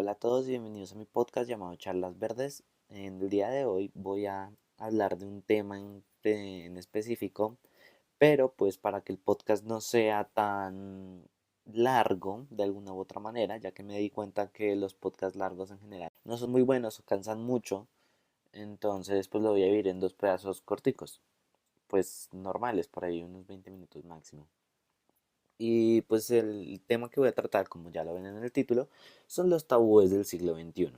Hola a todos y bienvenidos a mi podcast llamado Charlas Verdes. En el día de hoy voy a hablar de un tema en específico, pero pues para que el podcast no sea tan largo de alguna u otra manera, ya que me di cuenta que los podcasts largos en general no son muy buenos o cansan mucho, entonces pues lo voy a dividir en dos pedazos corticos, pues normales, por ahí unos 20 minutos máximo. Y pues el tema que voy a tratar, como ya lo ven en el título, son los tabúes del siglo XXI.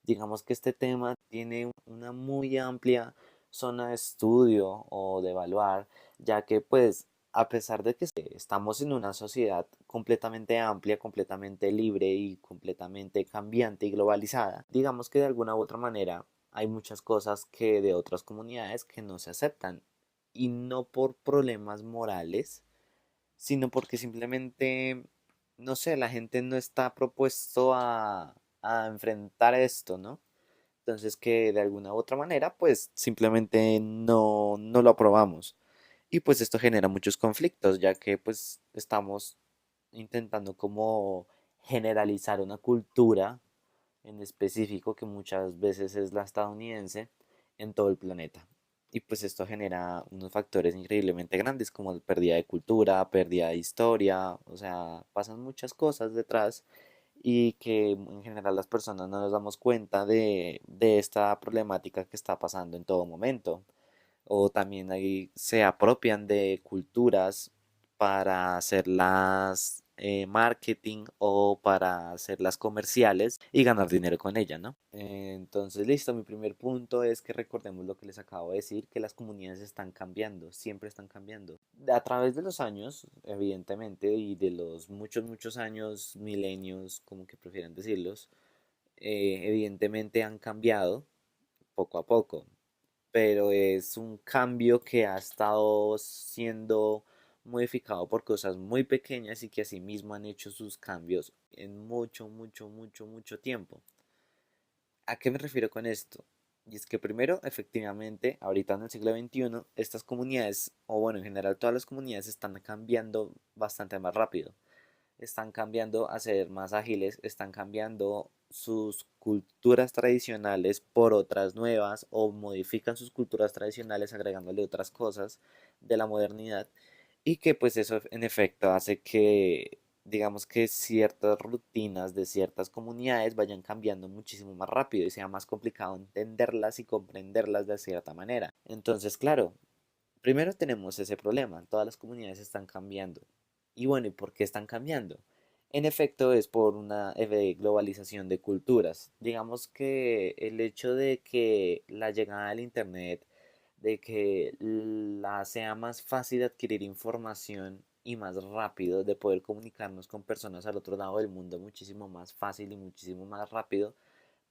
Digamos que este tema tiene una muy amplia zona de estudio o de evaluar, ya que pues a pesar de que estamos en una sociedad completamente amplia, completamente libre y completamente cambiante y globalizada, digamos que de alguna u otra manera hay muchas cosas que de otras comunidades que no se aceptan y no por problemas morales, sino porque simplemente, no sé, la gente no está propuesto a enfrentar esto, ¿no? Entonces que de alguna u otra manera, pues simplemente no lo aprobamos. Y pues esto genera muchos conflictos, ya que pues estamos intentando como generalizar una cultura en específico que muchas veces es la estadounidense en todo el planeta. Y pues esto genera unos factores increíblemente grandes como la pérdida de cultura, pérdida de historia, o sea, pasan muchas cosas detrás y que en general las personas no nos damos cuenta de esta problemática que está pasando en todo momento. O también ahí se apropian de culturas para hacerlas marketing o para hacerlas comerciales y ganar dinero con ella, ¿no? Entonces, listo, mi primer punto es que recordemos lo que les acabo de decir, que las comunidades están cambiando, siempre están cambiando. A través de los años, evidentemente, y de los muchos años, milenios, como que prefieran decirlos, evidentemente han cambiado poco a poco, pero es un cambio que ha estado siendo modificado por cosas muy pequeñas y que asimismo han hecho sus cambios en mucho tiempo. ¿A qué me refiero con esto? Y es que primero, efectivamente, ahorita en el siglo XXI, estas comunidades, o bueno, en general todas las comunidades están cambiando bastante más rápido, están cambiando a ser más ágiles, están cambiando sus culturas tradicionales por otras nuevas o modifican sus culturas tradicionales agregándole otras cosas de la modernidad y que pues eso en efecto hace que digamos que ciertas rutinas de ciertas comunidades vayan cambiando muchísimo más rápido y sea más complicado entenderlas y comprenderlas de cierta manera. Entonces, claro, primero tenemos ese problema, todas las comunidades están cambiando. Y bueno, ¿y por qué están cambiando? En efecto, es por una globalización de culturas. Digamos que el hecho de que la llegada del Internet, de que la sea más fácil de adquirir información y más rápido, de poder comunicarnos con personas al otro lado del mundo muchísimo más fácil y muchísimo más rápido,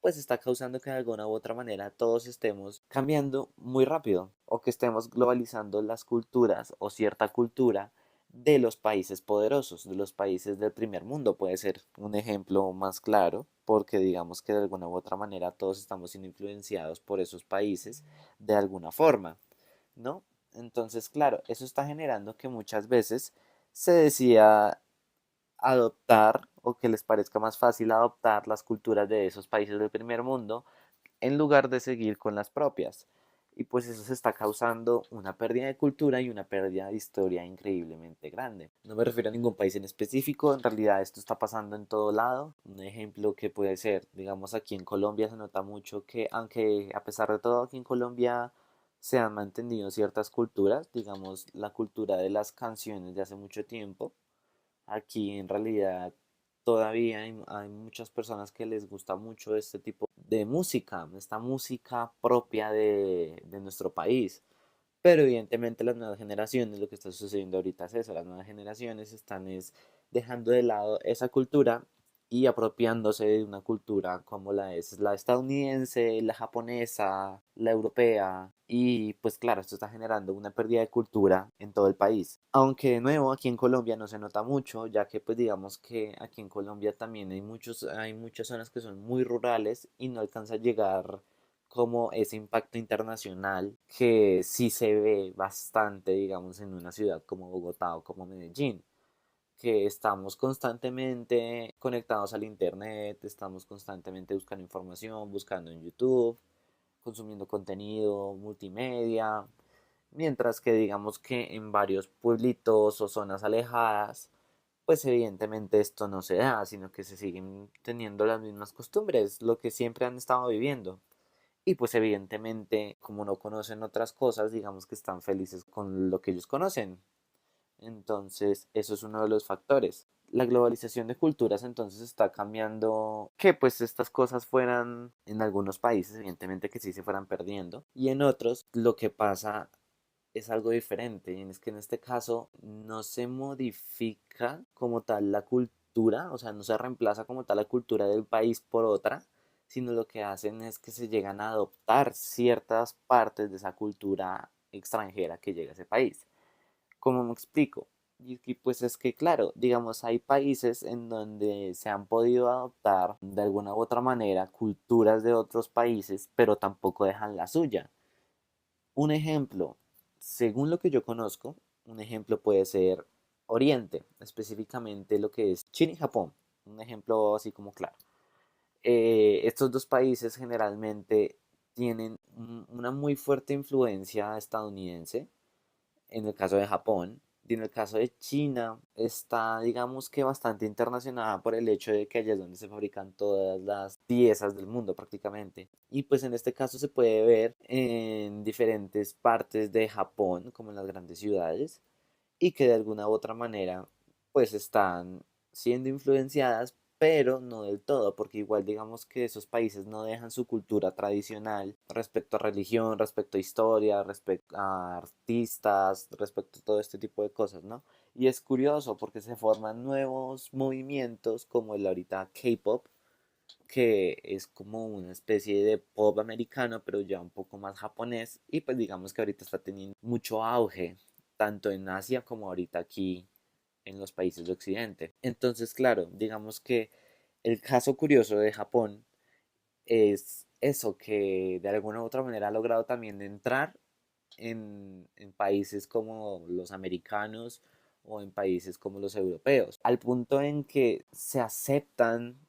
pues está causando que de alguna u otra manera todos estemos cambiando muy rápido o que estemos globalizando las culturas o cierta cultura de los países poderosos, de los países del primer mundo. Puede ser un ejemplo más claro porque digamos que de alguna u otra manera todos estamos siendo influenciados por esos países de alguna forma, ¿no? Entonces, claro, eso está generando que muchas veces se decida adoptar o que les parezca más fácil adoptar las culturas de esos países del primer mundo en lugar de seguir con las propias. Y pues eso se está causando una pérdida de cultura y una pérdida de historia increíblemente grande. No me refiero a ningún país en específico, en realidad esto está pasando en todo lado. Un ejemplo que puede ser, digamos aquí en Colombia se nota mucho que aunque a pesar de todo aquí en Colombia se han mantenido ciertas culturas, digamos la cultura de las canciones de hace mucho tiempo, aquí en realidad todavía hay muchas personas que les gusta mucho este tipo de música, esta música propia de nuestro país. Pero evidentemente las nuevas generaciones, lo que está sucediendo ahorita es eso, las nuevas generaciones están es dejando de lado esa cultura y apropiándose de una cultura como la es la estadounidense, la japonesa, la europea y pues claro, esto está generando una pérdida de cultura en todo el país. Aunque de nuevo aquí en Colombia no se nota mucho, ya que pues digamos que aquí en Colombia también hay muchas zonas que son muy rurales y no alcanza a llegar como ese impacto internacional que sí se ve bastante, digamos, en una ciudad como Bogotá o como Medellín, que estamos constantemente conectados al internet, estamos constantemente buscando información, buscando en YouTube, consumiendo contenido multimedia, mientras que digamos que en varios pueblitos o zonas alejadas, pues evidentemente esto no se da, sino que se siguen teniendo las mismas costumbres, lo que siempre han estado viviendo. Y pues evidentemente, como no conocen otras cosas, digamos que están felices con lo que ellos conocen. Entonces, eso es uno de los factores. La globalización de culturas entonces está cambiando que pues estas cosas fueran en algunos países, evidentemente que sí se fueran perdiendo, y en otros lo que pasa es algo diferente, y es que en este caso no se modifica como tal la cultura, o sea, no se reemplaza como tal la cultura del país por otra, sino lo que hacen es que se llegan a adoptar ciertas partes de esa cultura extranjera que llega a ese país. ¿Cómo me explico? Y pues es que, claro, digamos, hay países en donde se han podido adoptar de alguna u otra manera culturas de otros países, pero tampoco dejan la suya. Un ejemplo, según lo que yo conozco, un ejemplo puede ser Oriente, específicamente lo que es China y Japón. Un ejemplo así como claro. Estos dos países generalmente tienen una muy fuerte influencia estadounidense en el caso de Japón. Y en el caso de China está, digamos que bastante internacionada por el hecho de que allá es donde se fabrican todas las piezas del mundo prácticamente. Y pues en este caso se puede ver en diferentes partes de Japón, como en las grandes ciudades, y que de alguna u otra manera pues están siendo influenciadas, pero no del todo, porque igual digamos que esos países no dejan su cultura tradicional respecto a religión, respecto a historia, respecto a artistas, respecto a todo este tipo de cosas, ¿no? Y es curioso porque se forman nuevos movimientos como el ahorita K-pop, que es como una especie de pop americano, pero ya un poco más japonés, y pues digamos que ahorita está teniendo mucho auge, tanto en Asia como ahorita aquí en los países de Occidente. Entonces, claro, digamos que el caso curioso de Japón es eso, que de alguna u otra manera ha logrado también entrar en países como los americanos o en países como los europeos, al punto en que se aceptan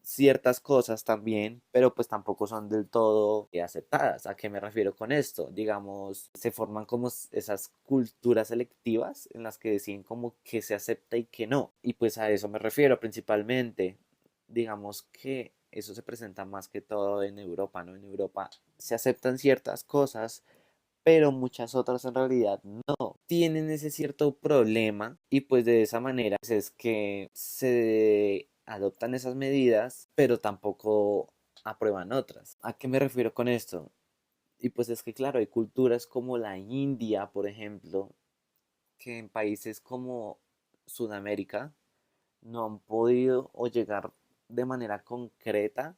ciertas cosas también, pero pues tampoco son del todo aceptadas. ¿A qué me refiero con esto? Digamos, se forman como esas culturas selectivas en las que deciden como que se acepta y que no. Y pues a eso me refiero principalmente. Digamos que eso se presenta más que todo en Europa, ¿no? En Europa se aceptan ciertas cosas, pero muchas otras en realidad no tienen ese cierto problema y pues de esa manera pues, es que se adoptan esas medidas, pero tampoco aprueban otras. ¿A qué me refiero con esto? Y pues es que claro, hay culturas como la India, por ejemplo, que en países como Sudamérica no han podido o llegar de manera concreta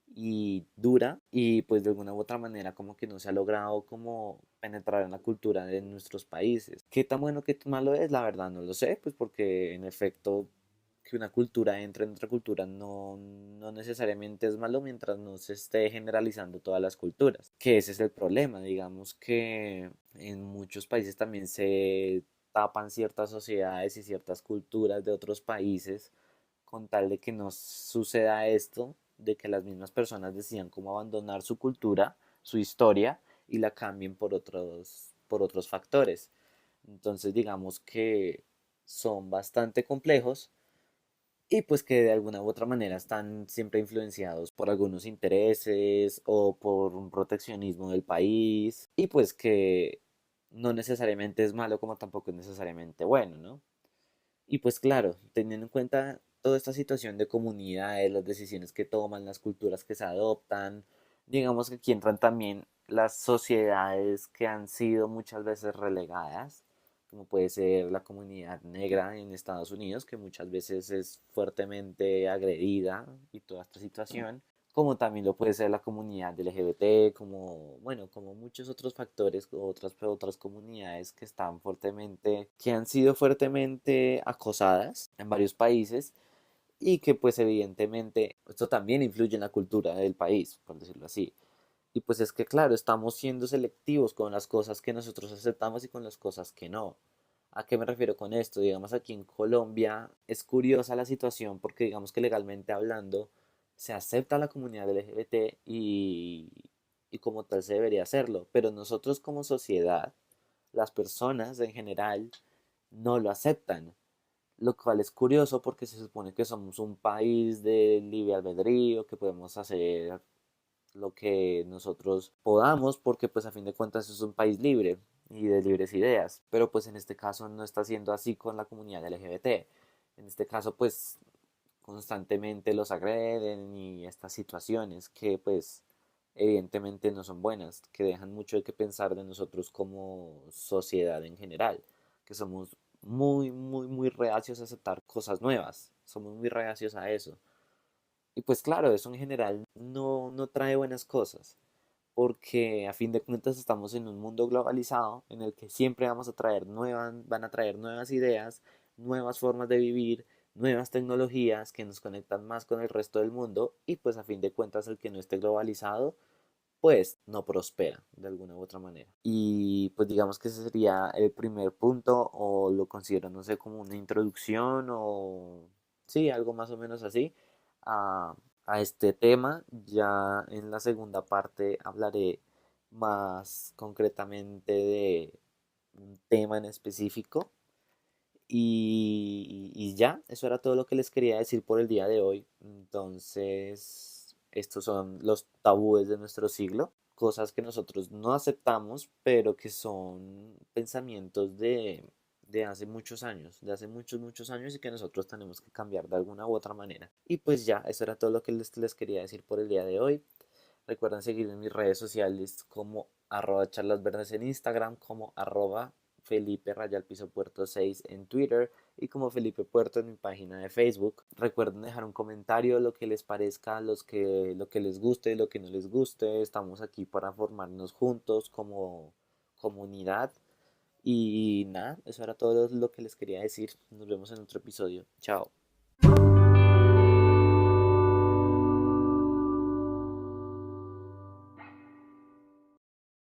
y dura y pues de alguna u otra manera como que no se ha logrado como penetrar en la cultura de nuestros países. ¿Qué tan bueno, qué tan malo es? La verdad no lo sé, pues porque en efecto que una cultura entre en otra cultura no necesariamente es malo mientras no se esté generalizando todas las culturas, que ese es el problema, digamos que en muchos países también se tapan ciertas sociedades y ciertas culturas de otros países con tal de que no suceda esto, de que las mismas personas decidan cómo abandonar su cultura, su historia y la cambien por otros factores. Entonces digamos que son bastante complejos y pues que de alguna u otra manera están siempre influenciados por algunos intereses o por un proteccionismo del país y pues que no necesariamente es malo como tampoco es necesariamente bueno, ¿no? Y pues claro, teniendo en cuenta toda esta situación de comunidades, las decisiones que toman, las culturas que se adoptan, digamos que aquí entran también las sociedades que han sido muchas veces relegadas, como puede ser la comunidad negra en Estados Unidos, que muchas veces es fuertemente agredida y toda esta situación, como también lo puede ser la comunidad LGBT, como, bueno, como muchos otros factores, otras comunidades que están fuertemente, que han sido fuertemente acosadas en varios países y que pues evidentemente esto también influye en la cultura del país, por decirlo así. Y pues es que claro, estamos siendo selectivos con las cosas que nosotros aceptamos y con las cosas que no. ¿A qué me refiero con esto? Digamos, aquí en Colombia es curiosa la situación porque digamos que legalmente hablando se acepta la comunidad LGBT y como tal se debería hacerlo, pero nosotros como sociedad, las personas en general, no lo aceptan, lo cual es curioso porque se supone que somos un país de libre albedrío, que podemos hacer lo que nosotros podamos, porque pues a fin de cuentas es un país libre y de libres ideas, pero pues en este caso no está siendo así con la comunidad LGBT. En este caso pues constantemente los agreden y estas situaciones que pues evidentemente no son buenas, que dejan mucho de que pensar de nosotros como sociedad en general, que somos muy reacios a aceptar cosas nuevas, somos muy reacios a eso. Y pues claro, eso en general no trae buenas cosas, porque a fin de cuentas estamos en un mundo globalizado en el que siempre vamos a traer van a traer nuevas ideas, nuevas formas de vivir, nuevas tecnologías que nos conectan más con el resto del mundo y pues a fin de cuentas el que no esté globalizado pues no prospera de alguna u otra manera. Y pues digamos que ese sería el primer punto o lo considero, no sé, como una introducción o sí, algo más o menos así a, a este tema. Ya en la segunda parte hablaré más concretamente de un tema en específico. Y ya, eso era todo lo que les quería decir por el día de hoy. Entonces, estos son los tabúes de nuestro siglo, cosas que nosotros no aceptamos, pero que son pensamientos de hace muchos años, de hace muchos años y que nosotros tenemos que cambiar de alguna u otra manera. Y pues ya, eso era todo lo que les quería decir por el día de hoy. Recuerden seguirme en mis redes sociales como @charlasverdes en Instagram, como Felipe Rayal Piso Puerto 6 en Twitter y como Felipe Puerto en mi página de Facebook. Recuerden dejar un comentario, lo que les parezca, lo que les guste, lo que no les guste. Estamos aquí para formarnos juntos como comunidad. Y nada, eso era todo lo que les quería decir. Nos vemos en otro episodio. Chao.